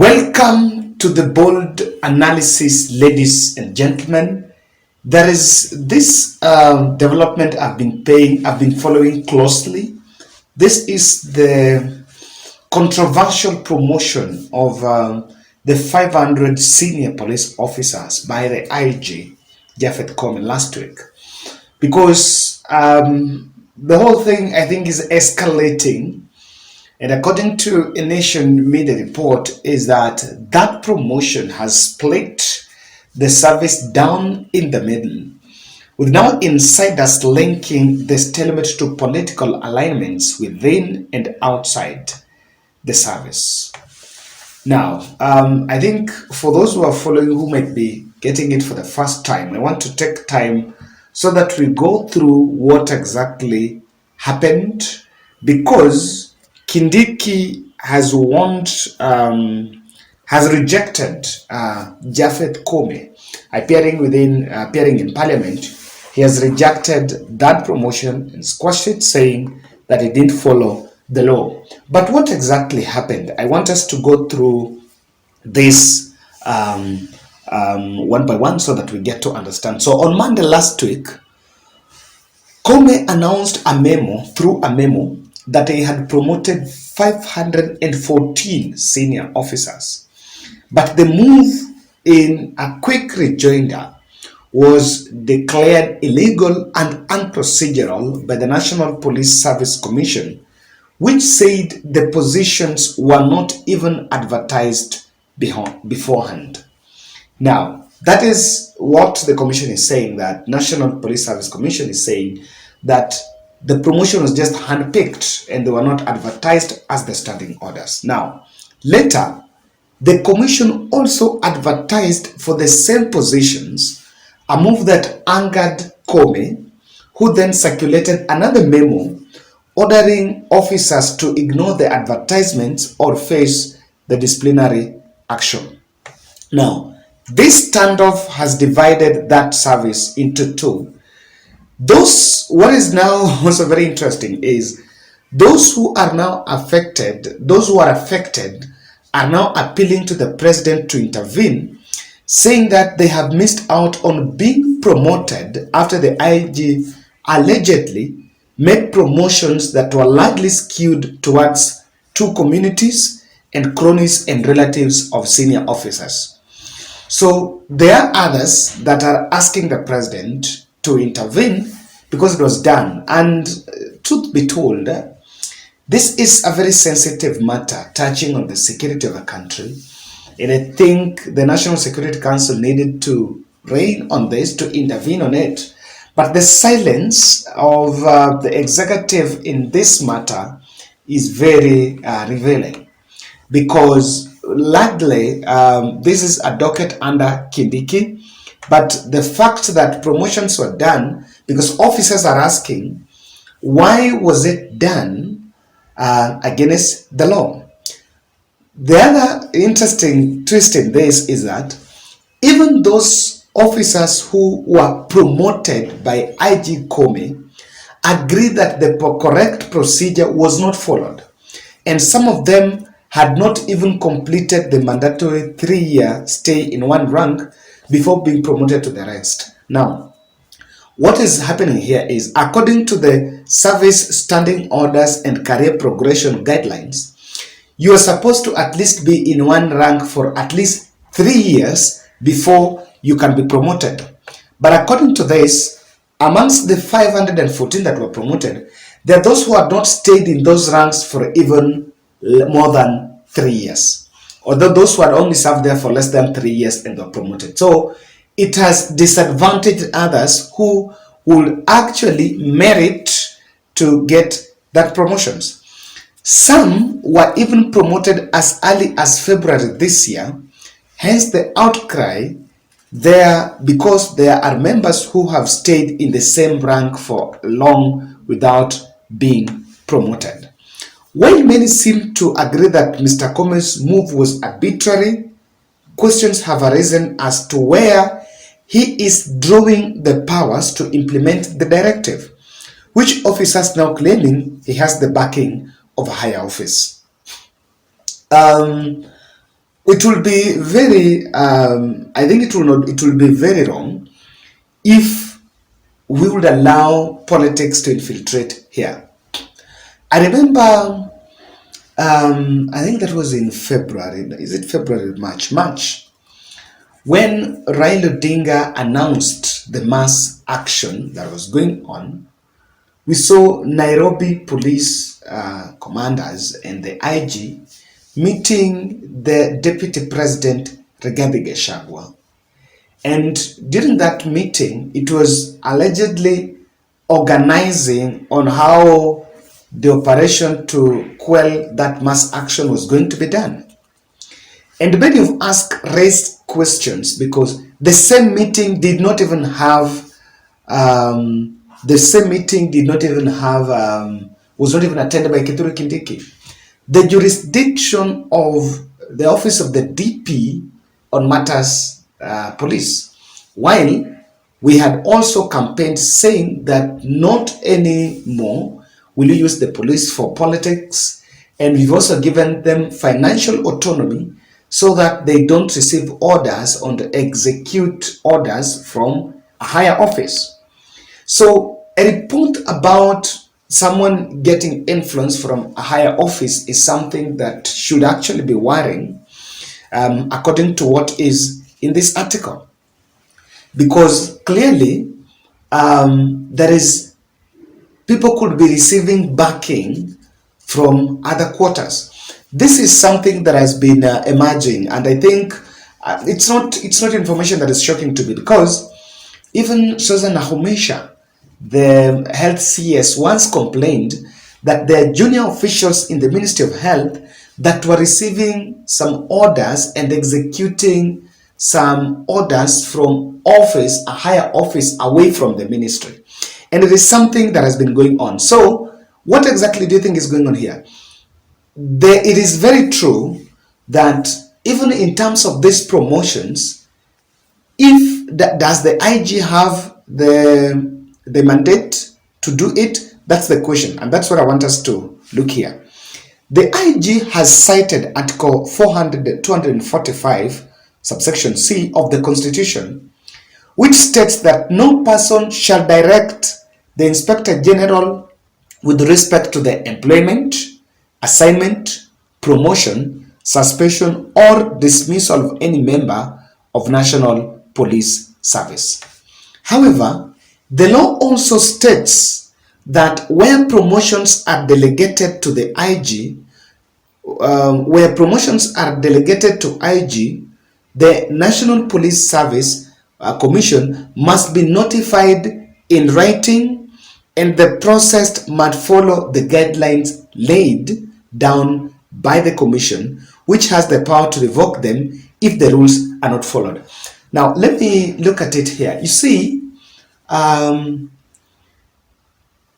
Welcome to the bold analysis, ladies and gentlemen. There is this development I've been following closely. This is the controversial promotion of the 500 senior police officers by the IG, Koome, last week, because the whole thing I think is escalating. And according to a Nation media report, is that promotion has split the service down in the middle, with now insiders linking the stalemate to political alignments within and outside the service. Now, I think for those who are following, who might be getting it for the first time, I want to take time so that we go through what exactly happened, because Kindiki has rejected Koome appearing in parliament. He has rejected that promotion and squashed it, saying that it didn't follow the law. But what exactly happened? I want us to go through this one by one so that we get to understand. So on Monday last week, Koome announced through a memo that he had promoted 514 senior officers. But the move, in a quick rejoinder, was declared illegal and unprocedural by the National Police Service Commission, which said the positions were not even advertised beforehand. Now, that is what the commission is saying, that National Police Service Commission is saying that the promotion was just handpicked and they were not advertised as the standing orders. Now, later, the commission also advertised for the same positions, a move that angered Koome, who then circulated another memo ordering officers to ignore the advertisements or face the disciplinary action. Now, this standoff has divided that service into two. What is now also very interesting is those who are affected are now appealing to the president to intervene, saying that they have missed out on being promoted after the IG allegedly made promotions that were largely skewed towards two communities and cronies and relatives of senior officers. So there are others that are asking the president to intervene because it was done. And truth be told, this is a very sensitive matter touching on the security of a country. And I think the National Security Council needed to rein on this, to intervene on it. But the silence of the executive in this matter is very revealing, because largely this is a docket under Kindiki. But the fact that promotions were done, because officers are asking, why was it done against the law? The other interesting twist in this is that even those officers who were promoted by IG Koome agreed that the correct procedure was not followed. And some of them had not even completed the mandatory 3-year stay in one rank before being promoted to the rest. Now, what is happening here is, according to the service standing orders and career progression guidelines, you are supposed to at least be in one rank for at least 3 years before you can be promoted. But according to this, amongst the 514 that were promoted, there are those who had not stayed in those ranks for even more than 3 years. Although those who had only served there for less than 3 years and were promoted. So it has disadvantaged others who will actually merit to get that promotions. Some were even promoted as early as February this year. Hence the outcry there, because there are members who have stayed in the same rank for long without being promoted. While many seem to agree that Mr. Koome's move was arbitrary, questions have arisen as to where he is drawing the powers to implement the directive, which officers now claiming he has the backing of a higher office. it will be very, I think it will not, it will be very wrong if we would allow politics to infiltrate here. I remember, I think that was in February, is it February, March, when Raila Odinga announced the mass action that was going on. We saw Nairobi police commanders and the IG meeting the Deputy President Rigathi. And during that meeting, it was allegedly organizing on how the operation to quell that mass action was going to be done. And many of us raised questions because the same meeting did not even have was not even attended by Kindiki. The jurisdiction of the office of the DP on matters police, while we had also campaigned saying that not anymore will you use the police for politics, and we've also given them financial autonomy so that they don't receive orders or execute orders from a higher office. So a report about someone getting influence from a higher office is something that should actually be worrying, according to what is in this article, because clearly there is people could be receiving backing from other quarters. This is something that has been emerging, and I think it's not information that is shocking to me, because even Susan Nahumisha, the health CS, once complained that there are junior officials in the Ministry of Health that were receiving some orders and executing some orders from office, a higher office away from the ministry. And it is something that has been going on. So what exactly do you think is going on here? It is very true that even in terms of these promotions, does the IG have the mandate to do it? That's the question, and that's what I want us to look here. The IG has cited Article 245, subsection C of the Constitution, which states that no person shall direct the Inspector General with respect to the employment, assignment, promotion, suspension, or dismissal of any member of National Police Service. However, the law also states that where promotions are delegated to the IG, the National Police Service Commission must be notified in writing, and the process must follow the guidelines laid down by the Commission, which has the power to revoke them if the rules are not followed. Now, let me look at it here. You see,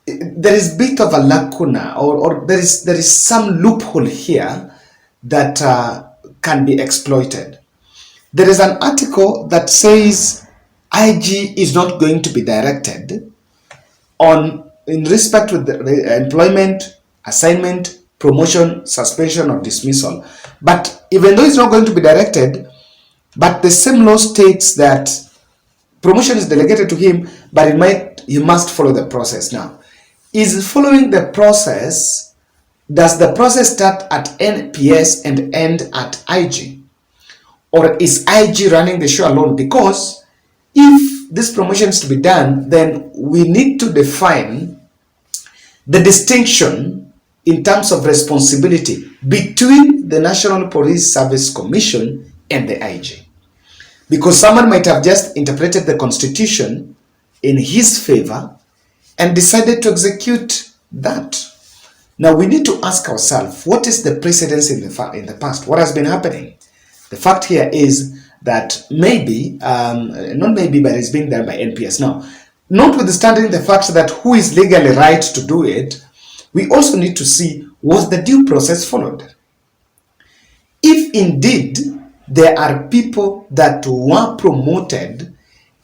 there is a bit of a lacuna, or there is some loophole here that can be exploited. There is an article that says IG is not going to be directed in respect with the employment, assignment, promotion, suspension, or dismissal. But even though it's not going to be directed, but the same law states that promotion is delegated to him, but he must follow the process. Now, is following the process, does the process start at NPS and end at IG? Or is IG running the show alone? Because if this promotion is to be done, then we need to define the distinction in terms of responsibility between the National Police Service Commission and the IG. Because someone might have just interpreted the Constitution in his favor and decided to execute that. Now we need to ask ourselves, what is the precedence in the past? What has been happening? The fact here is that maybe, not maybe, but it's being done by NPS. Now, notwithstanding the fact that who is legally right to do it, we also need to see, was the due process followed? If indeed there are people that were promoted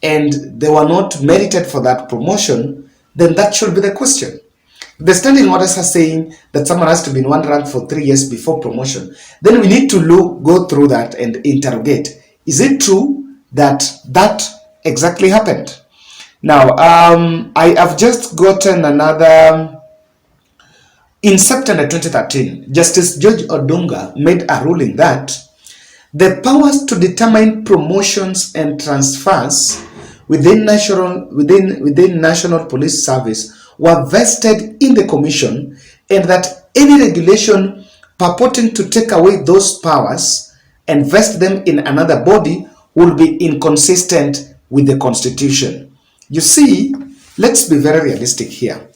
and they were not merited for that promotion, then that should be the question. the standing orders are saying that someone has to be in one rank for 3 years before promotion, then we need to go through that and interrogate. Is it true that that exactly happened? Now, I have just gotten another. In September 2013, Justice George Odunga made a ruling that the powers to determine promotions and transfers within national police service were vested in the commission, and that any regulation purporting to take away those powers and vest them in another body will be inconsistent with the constitution. You see, let's be very realistic here.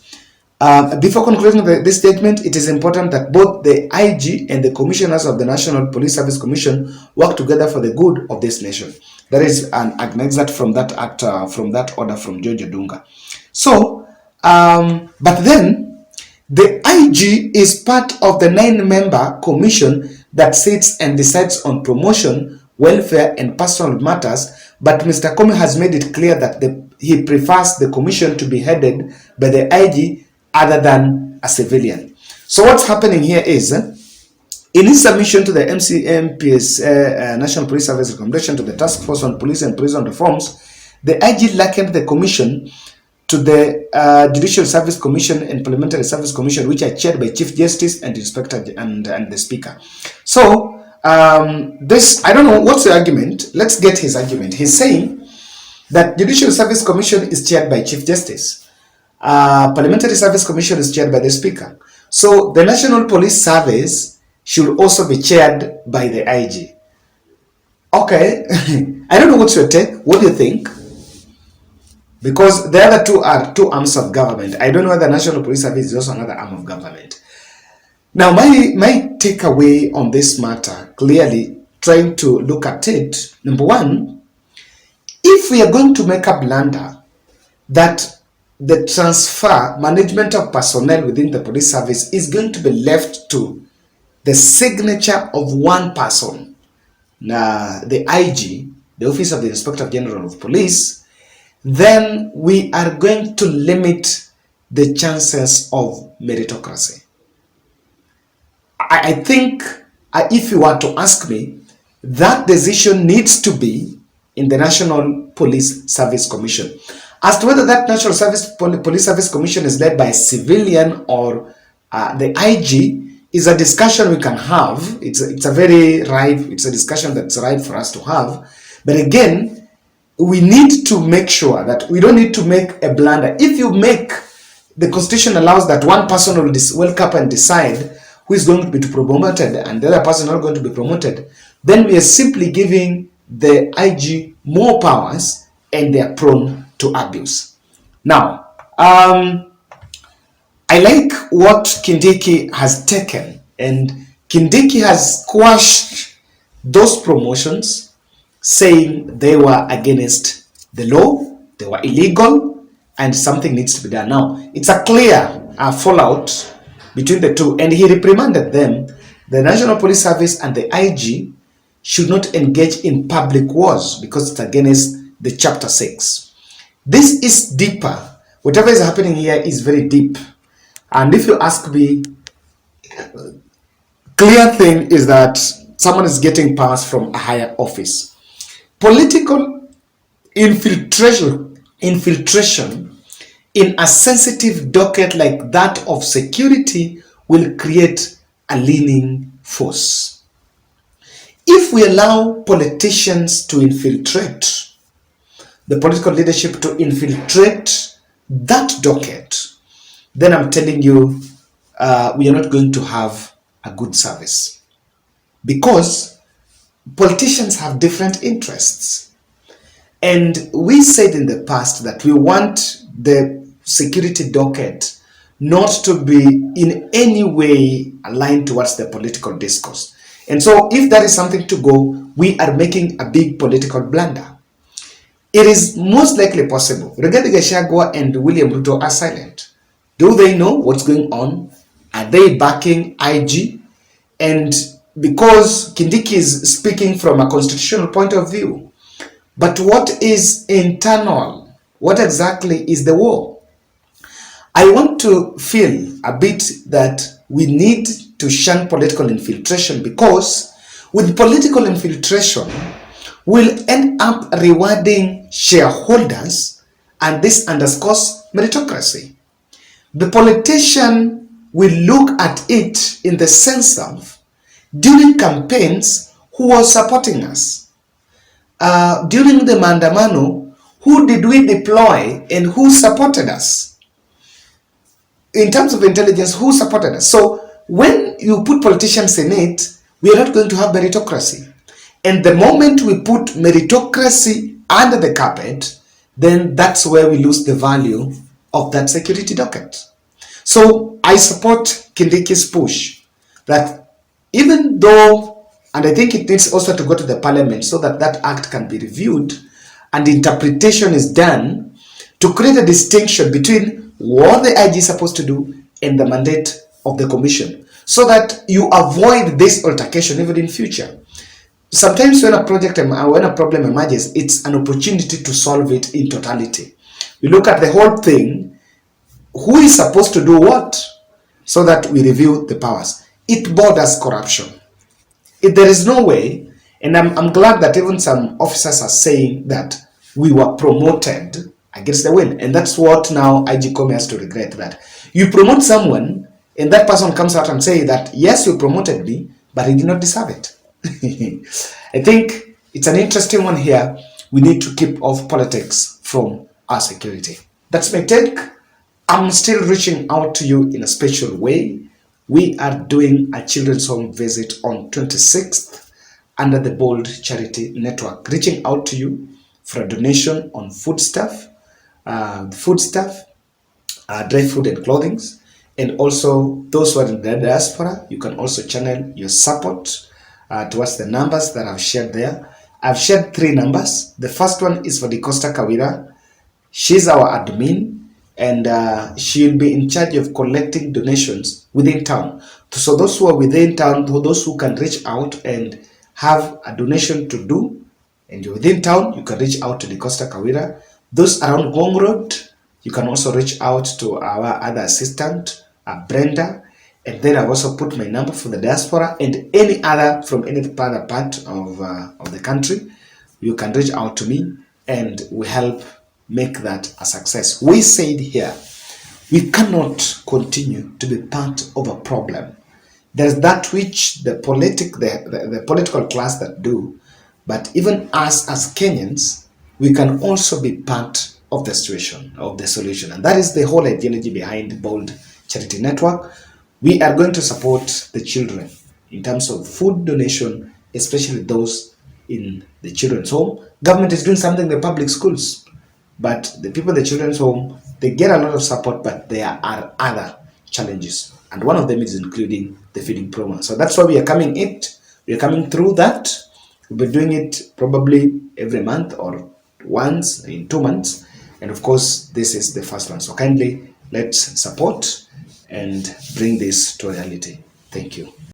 Before concluding this statement, it is important that both the IG and the commissioners of the National Police Service Commission work together for the good of this nation. That is an excerpt from that act, from that order from George Odunga. So, but then the IG is part of the 9-member commission that sits and decides on promotion, welfare, and personal matters. But Mr. Koome has made it clear that he prefers the commission to be headed by the IG other than a civilian. So what's happening here is, in his submission to the MCMP's National Police Service recommendation to the Task Force on Police and Prison Reforms, the IG likened the commission to the Judicial Service Commission and Parliamentary Service Commission, which are chaired by Chief Justice and Inspector and the Speaker. So this, I don't know, what's the argument? Let's get his argument. He's saying that Judicial Service Commission is chaired by Chief Justice. Parliamentary Service Commission is chaired by the Speaker. So the National Police Service should also be chaired by the IG. Okay, I don't know what's your take. What do you think? Because the other two are two arms of government. I don't know whether the National Police Service is also another arm of government. Now, my takeaway on this matter, clearly trying to look at it, number one, if we are going to make a blunder that the transfer, management of personnel within the police service is going to be left to the signature of one person, the IG, the Office of the Inspector General of Police, then we are going to limit the chances of meritocracy. I think, if you were to ask me, that decision needs to be in the National Police Service Commission. As to whether that National Police Service Commission is led by a civilian or the IG is a discussion we can have. It's a discussion that's ripe for us to have. But again, we need to make sure that we don't need to make a blunder. If you make, the Constitution allows that one person will wake up and decide who is going to be promoted and the other person not going to be promoted, then we are simply giving the IG more powers and they are prone to abuse. Now, I like what Kindiki has taken, and Kindiki has quashed those promotions, saying they were against the law, they were illegal, and something needs to be done. Now, it's a clear fallout between the two, and he reprimanded them. The National Police Service and the IG should not engage in public wars because it's against the Chapter 6. This is deeper. Whatever is happening here is very deep. And if you ask me, clear thing is that someone is getting powers from a higher office. Political infiltration in a sensitive docket like that of security will create a leaning force. If we allow politicians to infiltrate, the political leadership to infiltrate that docket, then I'm telling you, we are not going to have a good service. Because politicians have different interests. And we said in the past that we want the security docket not to be in any way aligned towards the political discourse. And so if that is something to go, we are making a big political blunder. It is most likely possible. Rigathi Gachagua and William Ruto are silent. Do they know what's going on? Are they backing IG? And because Kindiki is speaking from a constitutional point of view, but what is internal? What exactly is the war? I want to feel a bit that we need to shun political infiltration, because with political infiltration, we'll end up rewarding shareholders, and this underscores meritocracy. The politician will look at it in the sense of, during campaigns, who was supporting us? During the maandamano, who did we deploy and who supported us? In terms of intelligence, who supported us? So when you put politicians in it, we are not going to have meritocracy. And the moment we put meritocracy under the carpet, then that's where we lose the value of that security docket. So I support Kindiki's push that, even though, and I think it needs also to go to the parliament so that that act can be reviewed and interpretation is done to create a distinction between what the IG is supposed to do and the mandate of the commission, so that you avoid this altercation even in future. Sometimes when a problem emerges, it's an opportunity to solve it in totality. We look at the whole thing, who is supposed to do what, so that we review the powers. It borders corruption. There is no way, and I'm glad that even some officers are saying that we were promoted against the will, and that's what now IG Koome has to regret, that you promote someone and that person comes out and say that, yes, you promoted me, but he did not deserve it. I think it's an interesting one here. We need to keep off politics from our security. That's my take. I'm still reaching out to you in a special way. We are doing a children's home visit on 26th under the Bold Charity Network, reaching out to you for a donation on foodstuff, dry food and clothing. And also those who are in the diaspora, you can also channel your support towards the numbers that I've shared there. I've shared 3 numbers. The first one is for the Costa Kawira. She's our admin, and she'll be in charge of collecting donations within town. So those who are within town, those who can reach out and have a donation to do, and you're within town, you can reach out to the Costa Kawira. Those around Gong Road, you can also reach out to our other assistant, Brenda. And then I've also put my number for the diaspora and any other from any other part of the country. You can reach out to me and we help make that a success. We said here, we cannot continue to be part of a problem. There's that which the political class that do, but even us as Kenyans, we can also be part of the situation, of the solution. And that is the whole ideology behind Bold Charity Network. We are going to support the children in terms of food donation, especially those in the children's home. Government is doing something in the public schools, but the people in the children's home, they get a lot of support, but there are other challenges. And one of them is including the feeding program. So that's why we are coming through that. We'll be doing it probably every month or once in 2 months. And of course, this is the first one. So kindly let's support and bring this to reality. Thank you.